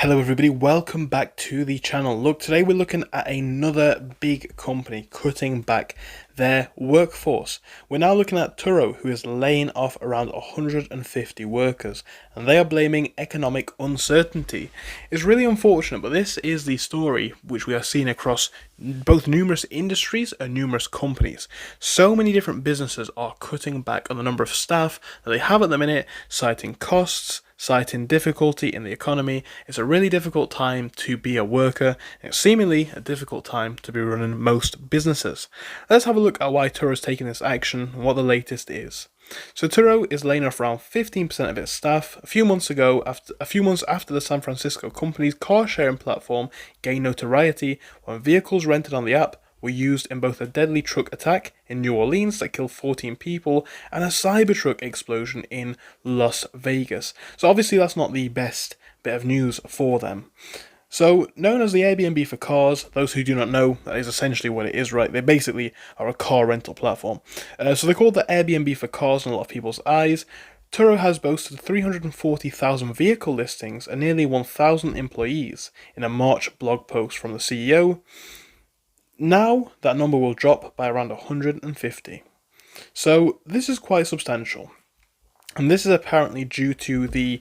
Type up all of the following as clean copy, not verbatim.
Hello everybody, welcome back to the channel. Look, today we're looking at another big company cutting back their workforce. We're now looking at Turo, who is laying off around 150 workers, and they are blaming economic uncertainty. It's really unfortunate, but this is the story which we are seeing across both numerous industries and numerous companies. So many different businesses are cutting back on the number of staff that they have at the minute, citing costs, citing difficulty in the economy. It's a really difficult time to be a worker, and it's seemingly a difficult time to be running most businesses. Let's have a look at why Turo is taking this action and what the latest is. So Turo is laying off around 15% of its staff a few months after the San Francisco company's car sharing platform gained notoriety when vehicles rented on the app were used in both a deadly truck attack in New Orleans that killed 14 people and a Cybertruck explosion in Las Vegas. So obviously that's not the best bit of news for them. So, known as the Airbnb for cars, those who do not know, that is essentially what it is, right? They basically are a car rental platform. So they're called the Airbnb for cars in a lot of people's eyes. Turo has boasted 340,000 vehicle listings and nearly 1,000 employees in a March blog post from the CEO. Now, that number will drop by around 150. So, this is quite substantial. And this is apparently due to the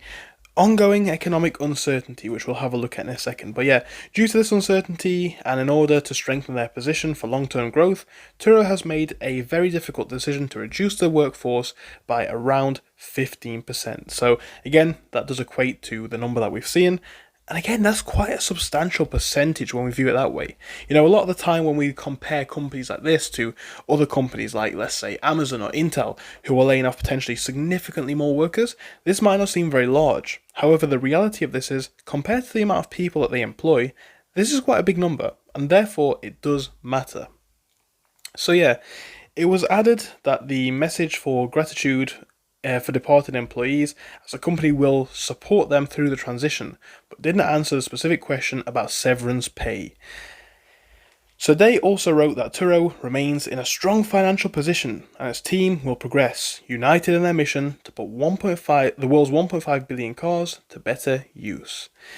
ongoing economic uncertainty, which we'll have a look at in a second. But yeah, due to this uncertainty, and in order to strengthen their position for long-term growth, Turo has made a very difficult decision to reduce their workforce by around 15%. So again, that does equate to the number that we've seen. And again, that's quite a substantial percentage when we view it that way. You know, a lot of the time when we compare companies like this to other companies like, let's say, Amazon or Intel, who are laying off potentially significantly more workers, this might not seem very large. However, the reality of this is, compared to the amount of people that they employ, this is quite a big number, and therefore it does matter. So yeah, it was added that the message for gratitude for departed employees, as the company will support them through the transition, but didn't answer the specific question about severance pay. So they also wrote that Turo remains in a strong financial position and its team will progress, united in their mission to put the world's 1.5 billion cars to better use.